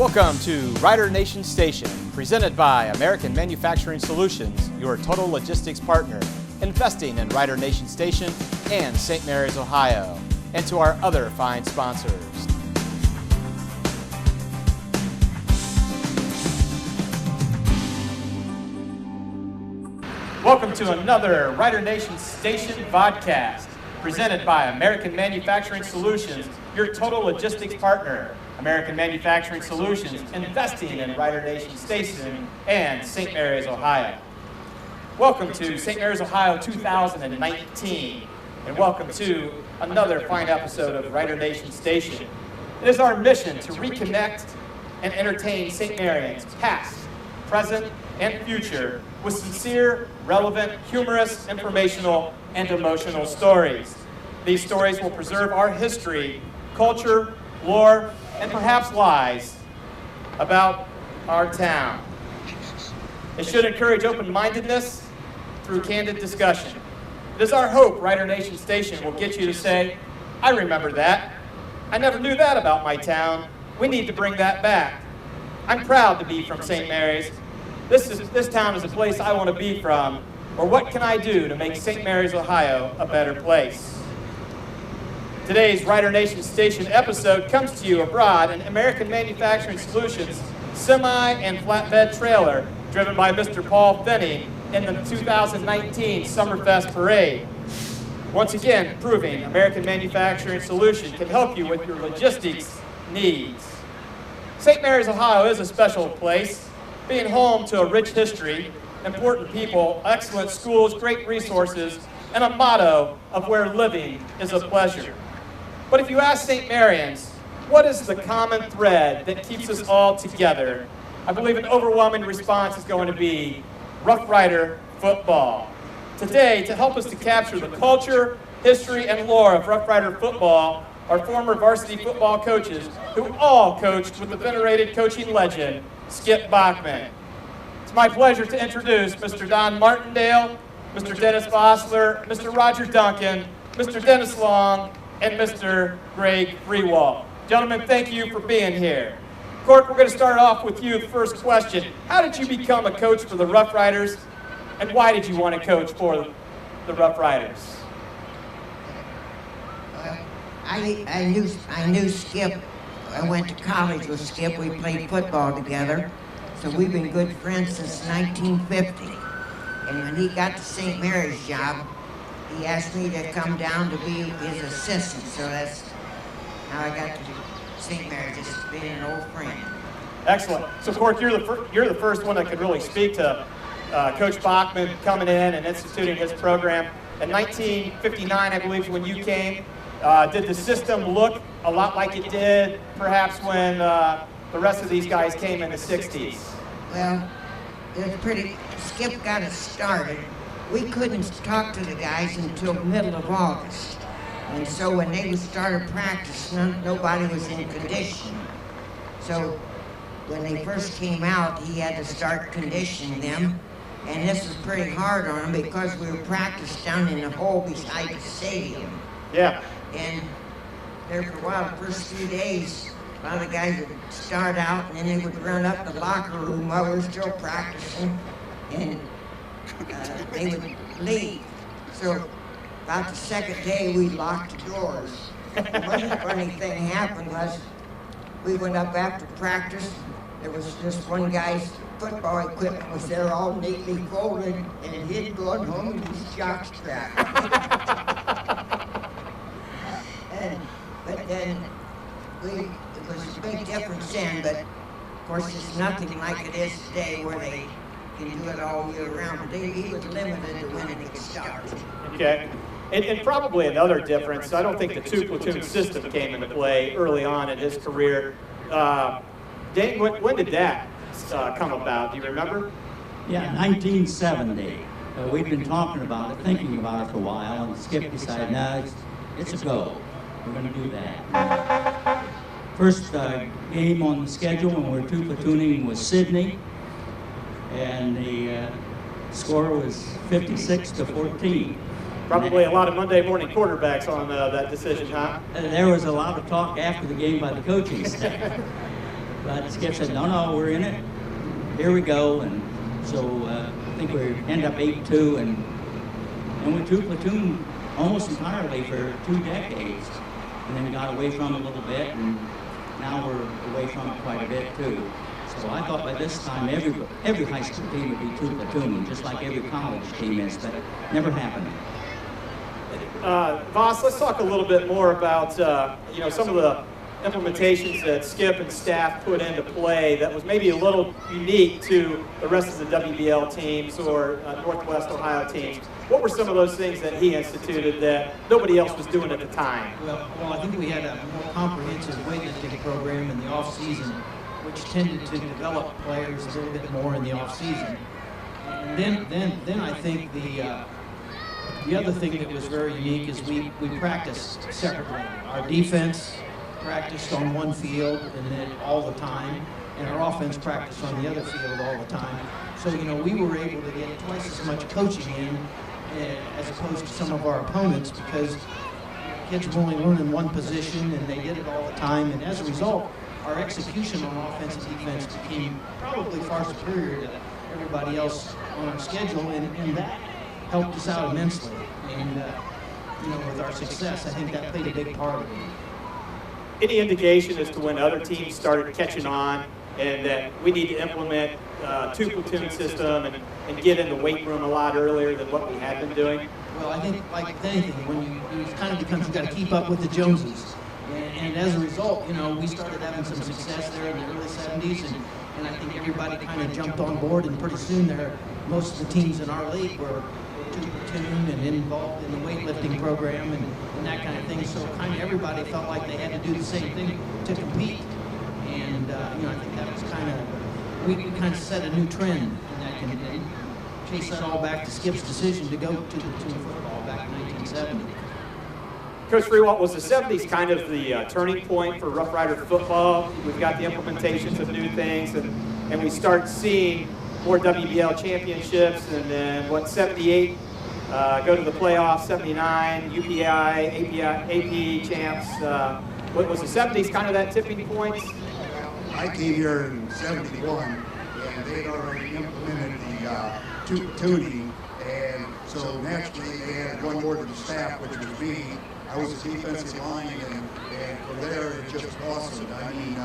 Welcome to Rider Nation Station, presented by American Manufacturing Solutions, your total logistics partner, investing in Rider Nation Station and St. Mary's, Ohio, and to our other fine sponsors. Welcome to another Rider Nation Station podcast, presented by American Manufacturing Solutions, your total logistics partner. American Manufacturing Solutions, investing in Rider Nation Station and St. Mary's, Ohio. Welcome to St. Mary's, Ohio 2019, and welcome to another fine episode of Rider Nation Station. It is our mission to reconnect and entertain St. Maryans, past, present, and future, with sincere, relevant, humorous, informational, and emotional stories. These stories will preserve our history, culture, lore, and perhaps lies about our town. It should encourage open-mindedness through candid discussion. It is our hope Rider Nation Station will get you to say, I remember that. I never knew that about my town. We need to bring that back. I'm proud to be from St. Mary's. This town is a place I want to be from, or what can I do to make St. Mary's, Ohio a better place? Today's Rider Nation Station episode comes to you abroad in American Manufacturing Solutions semi and flatbed trailer driven by Mr. Paul Finney in the 2019 Summerfest parade. Once again, proving American Manufacturing Solutions can help you with your logistics needs. St. Mary's, Ohio is a special place, being home to a rich history, important people, excellent schools, great resources, and a motto of where living is a pleasure. But if you ask St. Maryans, what is the common thread that keeps us all together? I believe an overwhelming response is going to be Rough Rider football. Today, to help us to capture the culture, history, and lore of Rough Rider football are former varsity football coaches who all coached with the venerated coaching legend, Skip Baughman. It's my pleasure to introduce Mr. Don Martindale, Mr. Dennis Vossler, Mr. Roger Duncan, Mr. Dennis Long, and Mr. Greg Freewall. Gentlemen, thank you for being here. Cork, we're going to start off with you. The first question, how did you become a coach for the Rough Riders, and why did you want to coach for the Rough Riders? Well, I knew Skip. I went to college with Skip. We played football together, so we've been good friends since 1950. And when he got the St. Mary's job, he asked me to come down to be his assistant, so that's how I got to St. Mary's, just being an old friend. Excellent. So, Cork, you're the first one that could really speak to Coach Baughman coming in and instituting his program. In 1959, I believe, when you came, did the system look a lot like it did, perhaps, when the rest of these guys came in the 60s? Well, it was pretty. Skip got us started. We couldn't talk to the guys until middle of August. And so when they started practice, nobody was in condition. So when they first came out, he had to start conditioning them. And this was pretty hard on them because we were practiced down in the hole beside the stadium. Yeah. And there for a while, the first few days, a lot of the guys would start out and then they would run up the locker room while we were still practicing. And they would leave. So about the second day, we locked the doors. One funny thing happened was we went up after practice. There was just one guy's football equipment was there all neatly folded, and he'd gone home in his jockstrap. But then it was a big difference then, but of course it's nothing like it is today where they can do it all year round, but he was limited to when it started. Okay. And probably another difference, I don't think the two-platoon system came into play early on in his career. Dane, when did that come about? Do you remember? Yeah, 1970. We'd been talking about it, thinking about it for a while, and Skip decided, no, it's a go. We're going to do that. First game on the schedule when we were two-platooning was Sydney. And the score was 56-14. Probably a lot of Monday morning quarterbacks on that decision, huh? There was a lot of talk after the game by the coaching staff. But Skip said, no, we're in it. Here we go. And so I think we ended up 8-2, and we took platoon almost entirely for 2 decades, and then got away from it a little bit, and now we're away from it quite a bit too. So I thought by this time every high school team would be 2 platooning, just like every college team is, but it never happened. Voss, let's talk a little bit more about some of the implementations that Skip and staff put into play that was maybe a little unique to the rest of the WBL teams or Northwest Ohio teams. What were some of those things that he instituted that nobody else was doing at the time? Well, I think we had a more comprehensive weightlifting program in the off-season, which tended to develop players a little bit more in the off-season. And then I think the other thing that was very unique is we practiced separately. Our defense practiced on one field and then all the time, and our offense practiced on the other field all the time. So, we were able to get twice as much coaching in as opposed to some of our opponents, because kids were only learning one position and they did it all the time. And as a result, our execution on offense and defense became probably far superior to everybody else on our schedule, and that helped us out immensely. And, with our success, I think that played a big part of it. Any indication as to when other teams started catching on and that we need to implement 2 platoon system and get in the weight room a lot earlier than what we had been doing? Well, I think like with anything, when it kind of becomes you've got to keep up with the Joneses. And as a result, we started having some success there in the early 70s, and I think everybody kind of jumped on board, and pretty soon most of the teams in our league were 2 platoon and involved in the weightlifting program and that kind of thing. So kind of everybody felt like they had to do the same thing to compete. And, I think that was we kind of set a new trend in that, and chase that all back to Skip's decision to go to platoon football back in 1970. Coach Freewalt, was the 70s kind of the turning point for Rough Rider football? We've got the implementations of new things, and we start seeing more WBL championships, and then 78, go to the playoffs, 79, UPI, AP champs. What was the 70s kind of that tipping point? I came here in 71, and they'd already implemented the 2 platooning, and so naturally they had one more to the staff, which was me. I was a defensive lineman, and from there it just blossomed. I mean,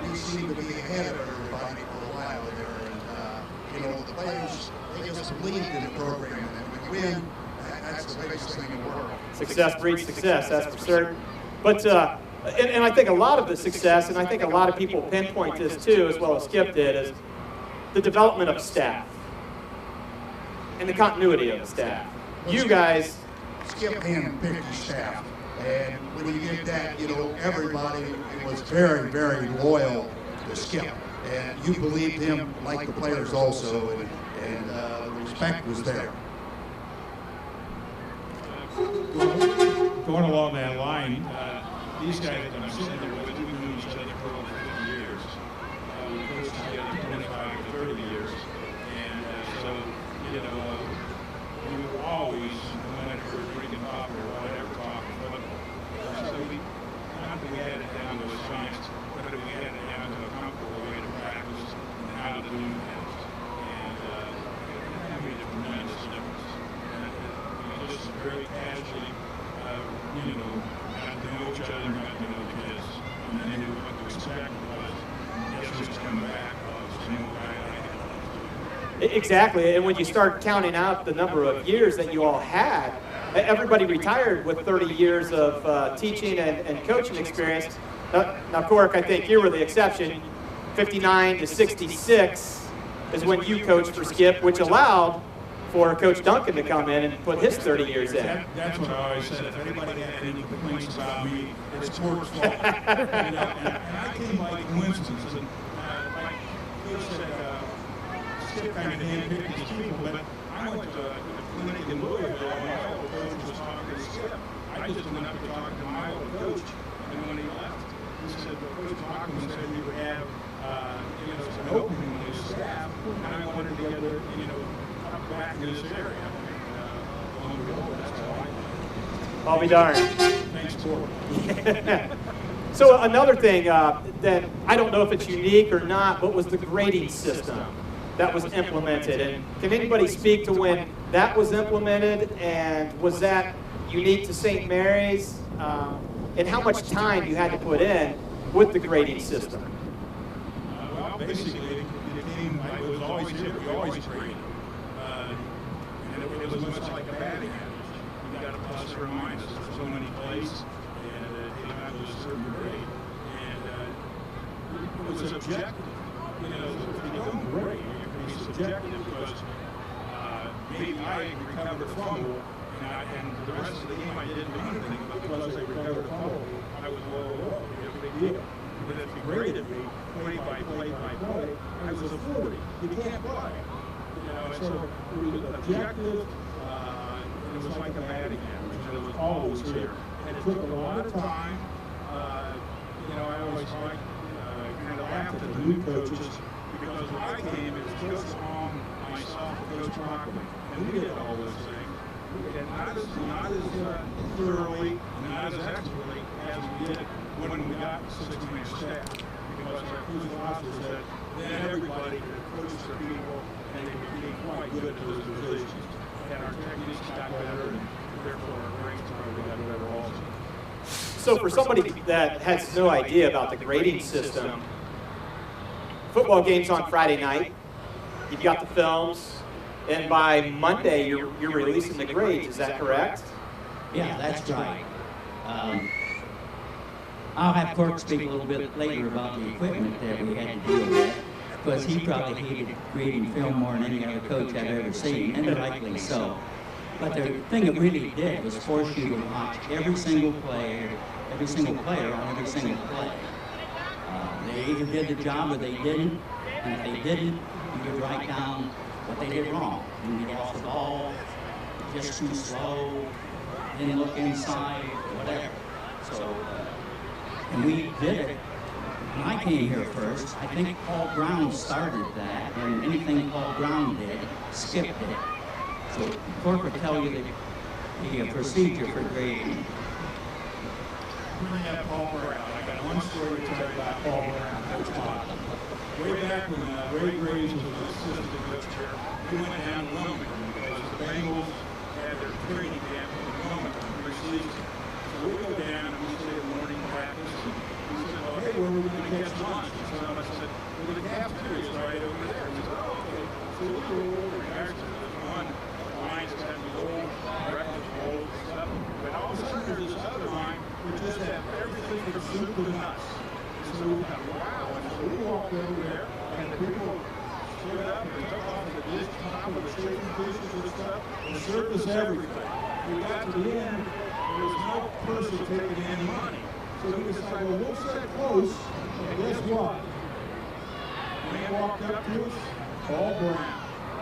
we seemed to be ahead of everybody for a while there, and the players, they just believed in the program, and when we win, that's the biggest thing in the world. Success breeds success, that's for certain. But and I think a lot of the success, and I think a lot of people pinpoint this too, as well as Skip did, is the development of staff and the continuity of the staff. You guys. Skip handpicked his staff, and when you get that, everybody was very, very loyal to Skip, and you believed him like the players also, and the respect was there. Going along that line, these guys that I'm sitting there with, we've known each other for over 50 years. We coached together 25 or 30 years, and so, we were always, no matter if we were drinking coffee or whatever, talking football. So not that we had it down to a science, but we had it down to a comfortable way to practice and how to do things. And that made a tremendous difference. And we just very casually, got to know each other, got to know the kids, and then knew what to expect was, guess who's coming back, same old guy I had. Exactly, and when you start counting out the number of years that you all had, everybody retired with 30 years of teaching and coaching experience. Now, Cork, I think you were the exception. 59 to 66 is when you coached for Skip, which allowed for Coach Duncan to come in and put his 30 years in. That's what I always said. If anybody had any complaints about me, it's Cork's fault. And I came by coincidence. And like Coach said, Skip kind of handpicked his people, but I went to a clinic in Louisville, and my old coach was talking to Skip. I just went up to talk to my old coach, and when he left, he said, Coach Baughman said you would have, an opening on his staff, and I wanted to get up back in this area. That's all I did. I'll be darned. Thanks, Cork. So another thing that I don't know if it's unique or not, but was the grading system that was implemented. And can anybody speak to when that was implemented, and was that unique to St. Mary's? And how much time you had to put in with the grading system? Well, basically, it was always here. We always graded. And it was much like a batting average. You got a plus or a minus for so many plays, and it came out to a certain grade. And it was objective. You know, if you don't grade, you can be subjective because maybe I recovered a fumble, and the rest of the game I didn't do anything, but because I recovered a fumble, I was low. It was a big deal. But if you graded me play by play, I was a 40. You can't play. You know, and so it was objective, and it was like a batting average, and it was always here. And it took a lot of time. You know, I always like kind of laughed at the new coaches because when I came, it was just on myself and Coach Baughman, and we did all those things. And not as thoroughly, not as expertly as we did when we got 6-man staff, because our coaching officer said then everybody could coach their people, and they became quite good at those positions. And our techniques got better, and therefore our grades probably got better also. So for somebody that has no idea about the grading system, football game's on Friday night, you've got the films, and by Monday you're releasing the grades, is that correct? Yeah, that's right. I'll have Cork speak a little bit later about the equipment that we had to deal with, because he probably hated grading film more than any other coach I've ever seen, and rightly so. But the thing it really did was force you to watch every single player on every single play. They either did the job or they didn't, and if they didn't, you could write down what they did wrong. You get off the ball, just too slow, didn't look inside, whatever. So, and we did it. When I came here first, I think Paul Brown started that, and anything Paul Brown did, Skip did. So Cork would tell you the procedure for grading. Bring up Paul Brown. I got one story to tell you about Paul Brown, Coach Baughman. Way back when Ray Graves was an assistant coach here, we went down to Wilmington because the Bengals had their training camp in Wilmington pre-season. So we go down and we stay at morning practice. And we said, well, hey, where are we going to catch lunch? And so I said, well, the cafeteria is right over there. We said, oh, okay. So we go over and actually there's one line that's got the old breakfast bowls and stuff. But all of a sudden there's this other line which just had everything from soup to nuts. And so we thought, wow. And so we walked over there, and the people stood up and took off the dish top of the chicken pieces and stuff, and served us everything. We got to the end, there was no person taking any money. So we decided, well, we'll sit close, and guess what? When he walked up to us, Paul Brown.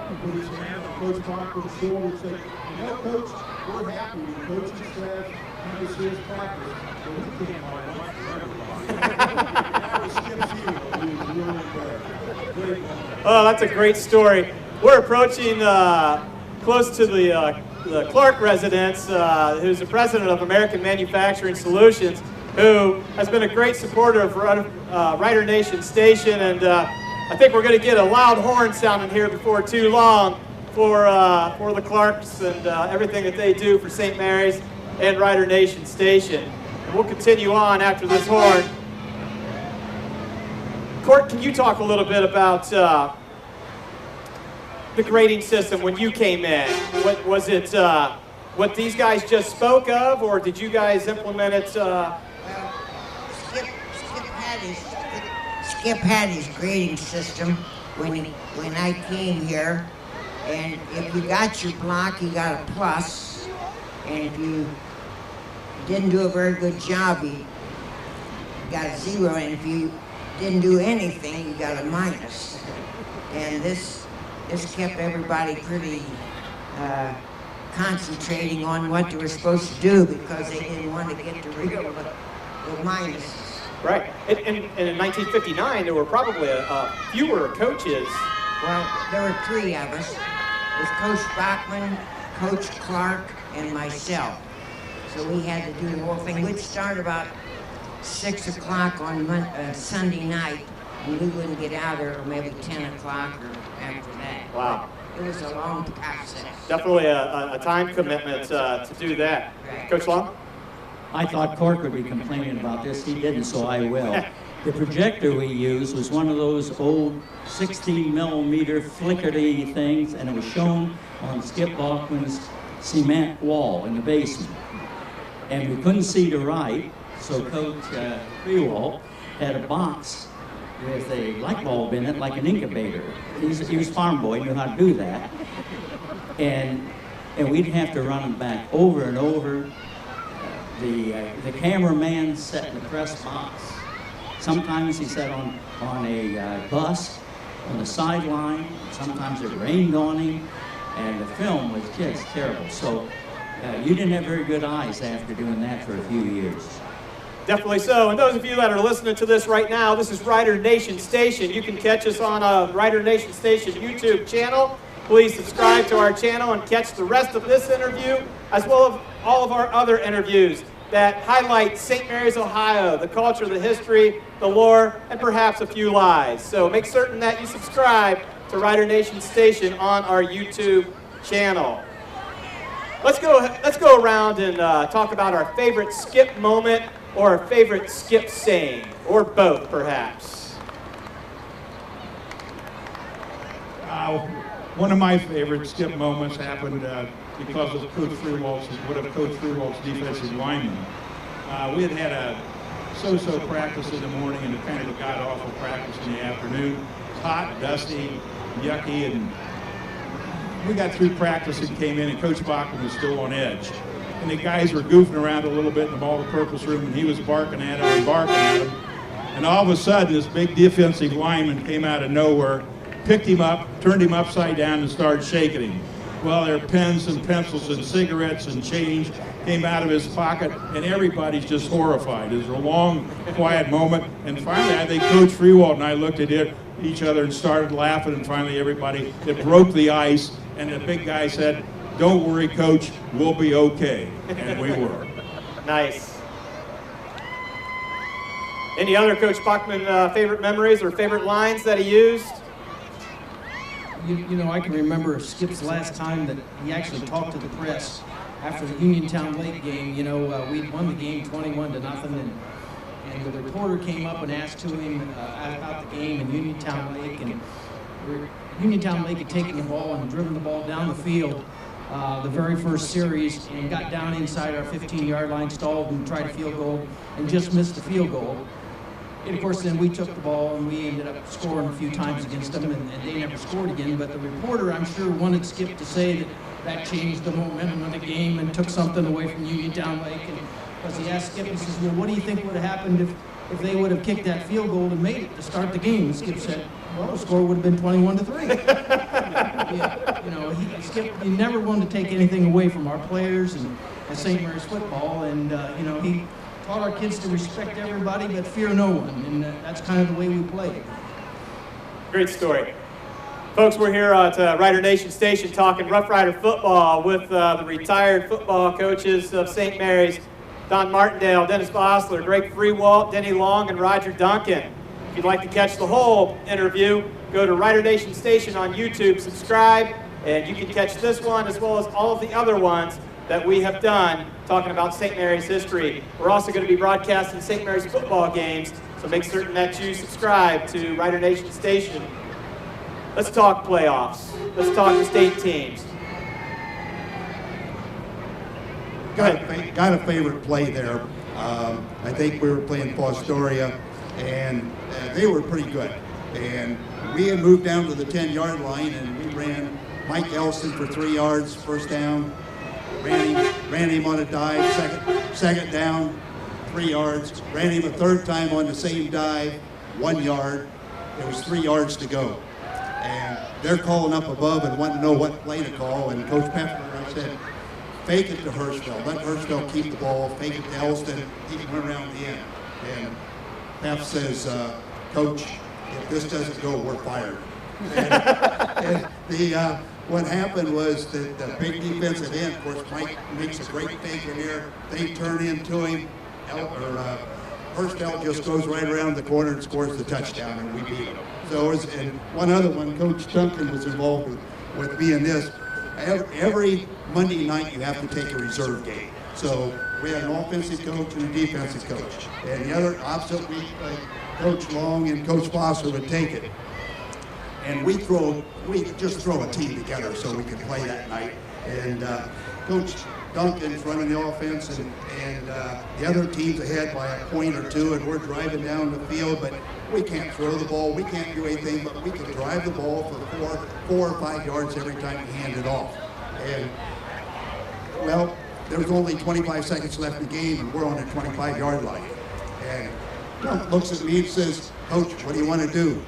He put his hand on Coach Baughman's shoulder and said, you know, Coach, we're happy with coaching staff, and this is practice, but we can't buy lunch for everybody. That was Skip Field. He was really good. Great moment. Oh, that's a great story. We're approaching close to the Clark residence, who's the president of American Manufacturing Solutions, who has been a great supporter of Rider Nation Station, and I think we're going to get a loud horn sounding here before too long for the Clarks and everything that they do for St. Mary's and Rider Nation Station. And we'll continue on after this horn. Court, can you talk a little bit about the grading system when you came in? What was it? What these guys just spoke of, or did you guys implement it? Well, Skip had his grading system when I came here, and if you got your block, you got a plus, and if you didn't do a very good job, you got a 0, and if you didn't do anything, you got a minus. And this kept everybody pretty concentrating on what they were supposed to do, because they didn't want to get the real the minuses. Right. And in 1959, there were probably fewer coaches. Well, there were 3 of us. It was Coach Baughman, Coach Clark, and myself. So we had to do the whole thing. We'd start about 6 o'clock on Sunday night, and we wouldn't get out there till maybe 10 o'clock or after that. Wow. It was a long process. Definitely a time commitment to do that. Right. Coach Long? I thought Cork would be complaining about this. He didn't, so I will. The projector we used was one of those old 16 millimeter flickery things, and it was shown on Skip Baughman's cement wall in the basement. And we couldn't see to write, so Coach Freewall had a box with a light bulb in it, like an incubator. He was a farm boy, knew how to do that. And we'd have to run them back over and over. The cameraman sat in the press box. Sometimes he sat on a bus on the sideline. Sometimes it rained on him, and the film was just terrible. So you didn't have very good eyes after doing that for a few years. Definitely so. And those of you that are listening to this right now, this is Rider Nation Station. You can catch us on a Rider Nation Station YouTube channel. Please subscribe to our channel and catch the rest of this interview, as well as all of our other interviews that highlight St. Mary's, Ohio, the culture, the history, the lore, and perhaps a few lies. So make certain that you subscribe to Rider Nation Station on our YouTube channel. Let's go around and talk about our favorite skip moment or our favorite skip saying, or both perhaps. One of my favorite skip moments happened because of one of Coach Freewald's defensive linemen. We had a so-so practice in the morning and kind of a god-awful practice in the afternoon. It's hot, dusty, yucky, and we got through practice and came in, and Coach Baughman was still on edge. And the guys were goofing around a little bit in the all-purpose room, and he was barking at them and barking at them. And all of a sudden, this big defensive lineman came out of nowhere, picked him up, turned him upside down, and started shaking him. Well, there were pens and pencils and cigarettes and change came out of his pocket, and everybody's just horrified. It was a long, quiet moment, and finally, I think Coach Freewald and I looked at each other and started laughing, and finally it broke the ice, and the big guy said, "Don't worry, Coach, we'll be okay." And we were. Nice. Any other Coach Baughman favorite memories or favorite lines that he used? You know, I can remember Skip's last time that he actually talked to the press after the Uniontown Lake game. You know, we'd won the game 21-0, and the reporter came up and asked to him about the game in Uniontown Lake, and Uniontown Lake had taken the ball and driven the ball down the field the very first series and got down inside our 15-yard line, stalled and tried a field goal and just missed the field goal. And of course, then we took the ball and we ended up scoring a few times against them, and they never scored again. But the reporter, I'm sure, wanted Skip to say that changed the momentum of the game and took something away from Uniontown Lake. And because he asked Skip, he says, "Well, what do you think would have happened if they would have kicked that field goal and made it to start the game?" And Skip said, "Well, the score would have been 21-3. Yeah, you know, Skip, he never wanted to take anything away from our players and St. Mary's football, and you know, he taught our kids to respect everybody but fear no one, and that's kind of the way we play. Great story. Folks, we're here at Rider Nation Station talking Rough Rider football with the retired football coaches of St. Mary's, Don Martindale, Dennis Bosler, Greg Freewalt, Denny Long, and Roger Duncan. If you'd like to catch the whole interview, go to Rider Nation Station on YouTube, subscribe, and you can catch this one as well as all of the other ones that we have done talking about St. Mary's history. We're also going to be broadcasting St. Mary's football games, so make certain that you subscribe to Rider Nation Station. Let's talk playoffs. Let's talk the state teams. Go ahead. Got a favorite play there. I think we were playing Fostoria, and they were pretty good. And we had moved down to the 10-yard line, and we ran Mike Elston for 3 yards, first down. Ran him on a dive, second down, 3 yards. Ran him a third time on the same dive, 1 yard. There was 3 yards to go. And they're calling up above and wanting to know what play to call. And Coach Pepper, I said, fake it to Hirschfeld. Let Hirschfeld keep the ball. Fake it to Elston. He can run around the end. And Pep says, "Coach, if this doesn't go, we're fired." And what happened was that the big defensive end, of course, Mike makes a great fake in there. They turn into him. Purcell just goes right around the corner and scores the touchdown, and we beat them. So, and one other one, Coach Duncan was involved with me in this. Every Monday night you have to take a reserve game. So we had an offensive coach and a defensive coach. And the other opposite week, Coach Long and Coach Foster would take it. And we just throw a team together so we could play that night. And Coach Duncan's running the offense, and the other team's ahead by a point or two, and we're driving down the field, but we can't throw the ball, we can't do anything, but we can drive the ball for 4 or 5 yards every time we hand it off. And, well, there's only 25 seconds left in the game, and we're on the 25-yard line. And Dunk looks at me and says, "Coach, what do you want to do?"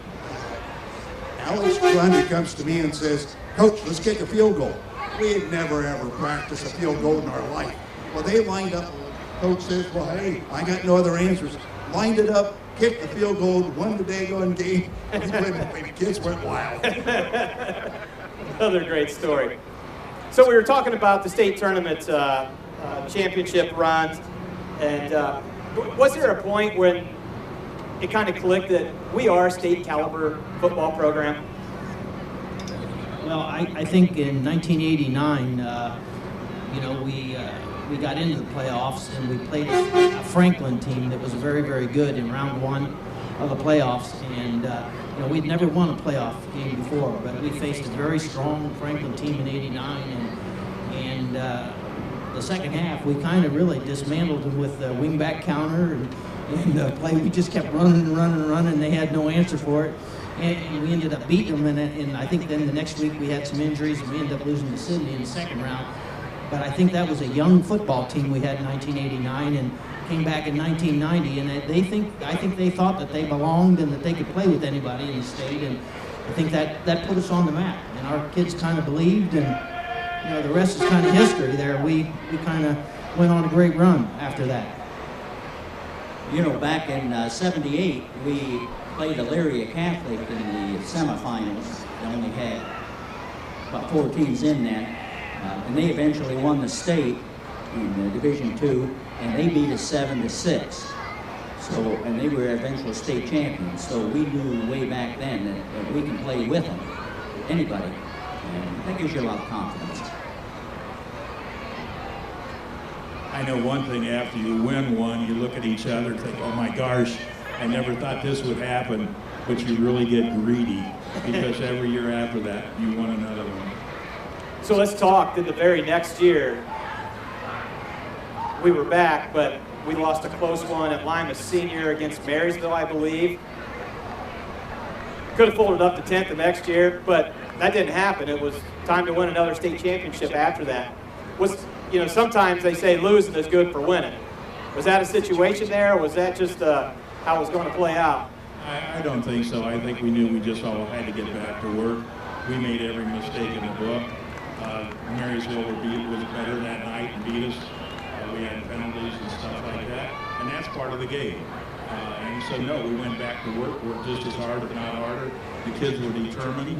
Alex Grundy comes to me and says, "Coach, let's kick a field goal." We had never, ever practiced a field goal in our life. Well, they lined up. Coach says, "Well, hey, I got no other answers." Lined it up, kicked the field goal, won the daggone game. The kids went wild. Another great story. So we were talking about the state tournament championship runs, and was there a point when it kind of clicked that we are a state caliber football program? Well, I think in 1989, we got into the playoffs, and we played a Franklin team that was very, very good in round one of the playoffs. And we'd never won a playoff game before, but we faced a very strong Franklin team in '89, and the second half we kind of really dismantled them with the wingback counter and play. We just kept running and running and running, and they had no answer for it. And we ended up beating them, and I think then the next week we had some injuries, and we ended up losing to Sydney in the second round. But I think that was a young football team we had in 1989, and came back in 1990, and I think they thought that they belonged and that they could play with anybody in the state, and I think that put us on the map, and our kids kind of believed, and the rest is kind of history there. We kind of went on a great run after that. Back in '78, we played Elyria Catholic in the semifinals. They only had about 4 teams in that, and they eventually won the state in Division II, and they beat us 7-6. So, and they were eventual state champions. So we knew way back then that we can play with them, anybody, and that gives you a lot of confidence. I know one thing, after you win one, you look at each other and think, "Oh my gosh, I never thought this would happen," but you really get greedy because every year after that, you want another one. So let's talk. Then the very next year, we were back, but we lost a close one at Lima Senior against Marysville, I believe. Could have folded up to 10th the next year, but that didn't happen. It was time to win another state championship after that. Sometimes they say losing is good for winning. Was that a situation there, or was that just how it was going to play out? I don't think so. I think we knew we just all had to get back to work. We made every mistake in the book. Marysville was better that night and beat us. We had penalties and stuff like that, and that's part of the game. And so, no, we went back to work, worked just as hard, if not harder. The kids were determined,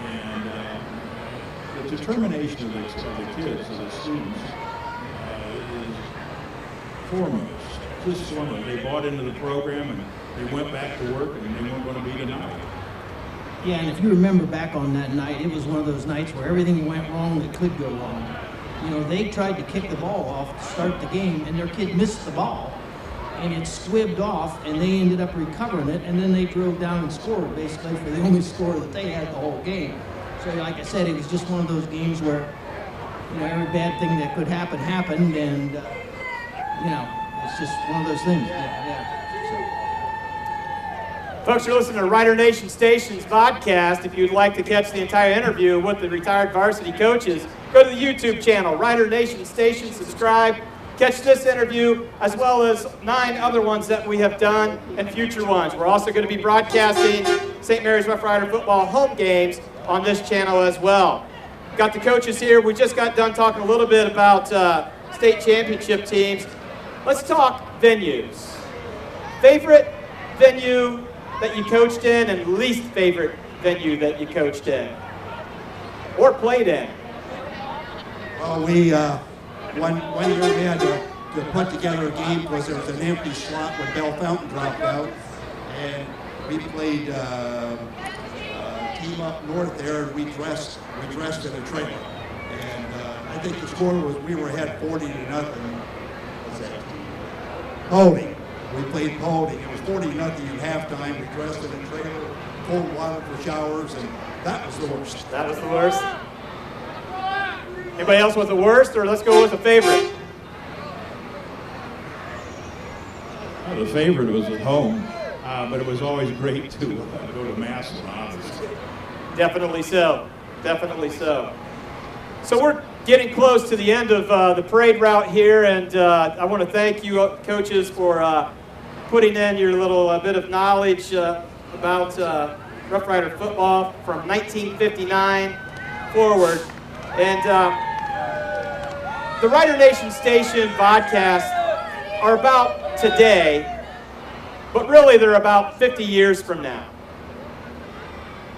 and the determination of the kids, of the students, is foremost. Just foremost. They bought into the program, and they went back to work, and they weren't going to be denied. Yeah, and if you remember back on that night, it was one of those nights where everything went wrong that could go wrong. They tried to kick the ball off to start the game, and their kid missed the ball, and it squibbed off, and they ended up recovering it, and then they drove down and scored, basically, for the only score that they had the whole game. So, like I said, it was just one of those games where, every bad thing that could happen happened, and, it's just one of those things. Yeah. Folks, you're listening to Rider Nation Station's podcast. If you'd like to catch the entire interview with the retired varsity coaches, go to the YouTube channel, Rider Nation Station, subscribe, catch this interview, as well as 9 other ones that we have done and future ones. We're also going to be broadcasting St. Mary's Rough Rider football home games on this channel as well. Got the coaches here. We just got done talking a little bit about state championship teams. Let's talk venues. Favorite venue that you coached in and least favorite venue that you coached in or played in? Well, one year we had to put together a game because there was an empty slot when Bell Fountain dropped out. And we played team up north there, and we dressed in a trailer. And I think the score was, we were ahead 40-0. What's that? Paulding. We played Paulding. It was 40-0 at halftime. We dressed in a trailer, cold water for showers, and that was the worst. That was the worst. Anybody else with the worst, or let's go with the favorite? The favorite was at home, but it was always great to go to Mass and honors. Definitely so. Definitely so. So we're getting close to the end of the parade route here, and I want to thank you, coaches, for putting in your little bit of knowledge about Rough Rider football from 1959 forward. And the Rider Nation Station podcasts are about today, but really they're about 50 years from now,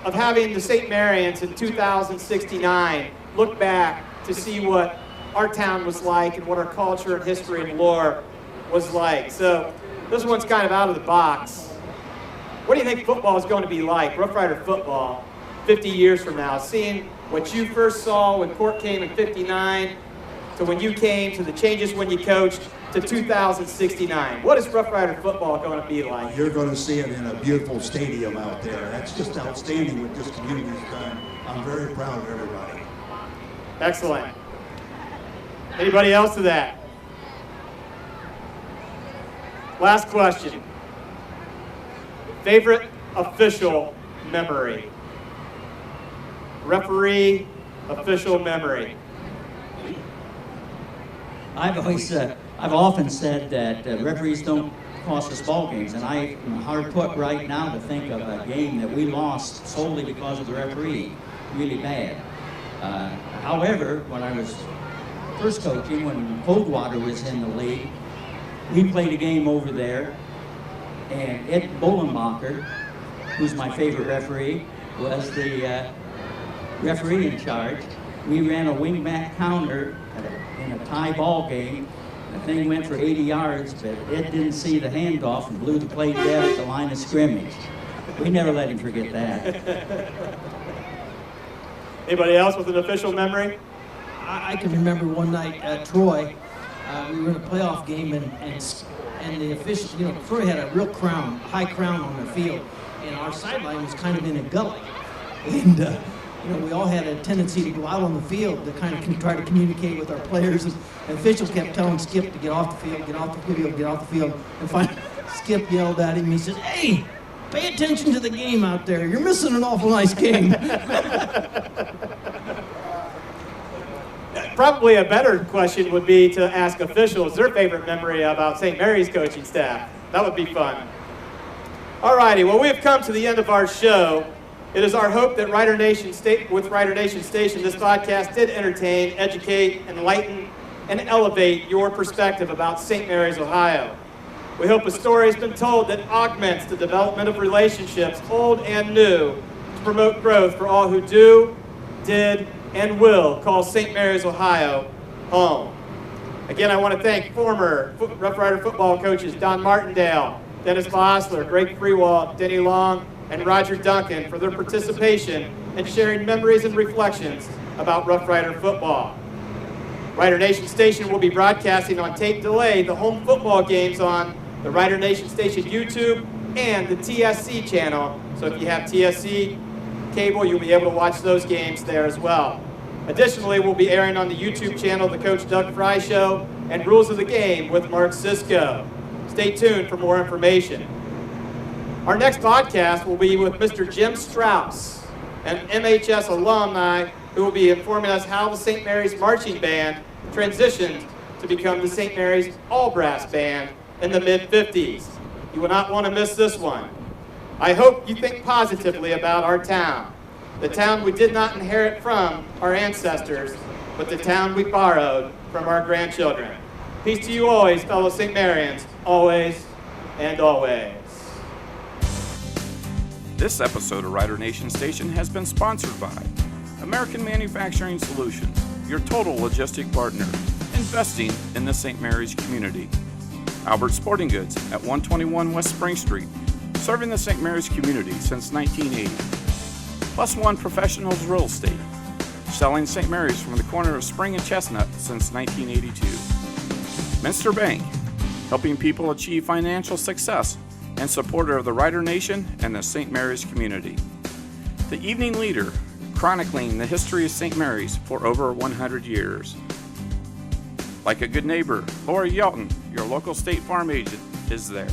of having the St. Marians in 2069 look back to see what our town was like and what our culture and history and lore was like. So this one's kind of out of the box. What do you think football is going to be like, Rough Rider football, 50 years from now? Seeing what you first saw when Court came in 59, to when you came, to the changes when you coached, to 2069. What is Rough Rider football going to be like? You're going to see it in a beautiful stadium out there. That's just outstanding what this community's done. I'm very proud of everybody. Excellent. Anybody else to that? Last question. Favorite official memory? Referee official memory. I've often said that referees don't cost us ball games, and I'm hard put right now to think of a game that we lost solely because of the referee. Really bad. However, when I was first coaching, when Coldwater was in the league, we played a game over there, and Ed Bolenbacher, who's my favorite referee, was the referee in charge. We ran a wingback counter in a tie ball game. The thing went for 80 yards, but Ed didn't see the handoff and blew the play dead at the line of scrimmage. We never let him forget that. Anybody else with an official memory? I can remember one night at Troy, we were in a playoff game, and the official, Troy had a real crown, high crown on the field, and our sideline was kind of in a gully. And, we all had a tendency to go out on the field to kind of try to communicate with our players. And the official kept telling Skip to get off the field, get off the field, get off the field. And finally, Skip yelled at him. He said, "Hey, pay attention to the game out there. You're missing an awful nice game." Probably a better question would be to ask officials their favorite memory about St. Mary's coaching staff. That would be fun. All righty, well, we have come to the end of our show. It is our hope that Rider Nation Station, this podcast did entertain, educate, enlighten, and elevate your perspective about St. Mary's, Ohio. We hope a story has been told that augments the development of relationships, old and new, to promote growth for all who do, did, and will call St. Mary's, Ohio, home. Again, I want to thank former Rough Rider football coaches Don Martindale, Dennis Bosler, Greg Freewald, Denny Long, and Roger Duncan for their participation and sharing memories and reflections about Rough Rider football. Rider Nation Station will be broadcasting on tape delay the home football games on the Rider Nation Station YouTube and the TSC channel. So if you have TSC cable, you'll be able to watch those games there as well. Additionally, we'll be airing on the YouTube channel The Coach Doug Fry Show and Rules of the Game with Mark Sisko. Stay tuned for more information. Our next podcast will be with Mr. Jim Strauss, an MHS alumni who will be informing us how the St. Mary's Marching Band transitioned to become the St. Mary's All Brass Band in the mid-50s. You will not want to miss this one. I hope you think positively about our town, the town we did not inherit from our ancestors, but the town we borrowed from our grandchildren. Peace to you always, fellow St. Marians, always and always. This episode of Rider Nation Station has been sponsored by American Manufacturing Solutions, your total logistic partner. investing in the St. Mary's community. Albert Sporting Goods at 121 West Spring Street, serving the St. Mary's community since 1980. Plus One Professionals Real Estate, selling St. Mary's from the corner of Spring and Chestnut since 1982. Minster Bank, helping people achieve financial success and supporter of the Rider Nation and the St. Mary's community. The Evening Leader, chronicling the history of St. Mary's for over 100 years. Like a good neighbor, Lori Yelton, your local State Farm agent, is there.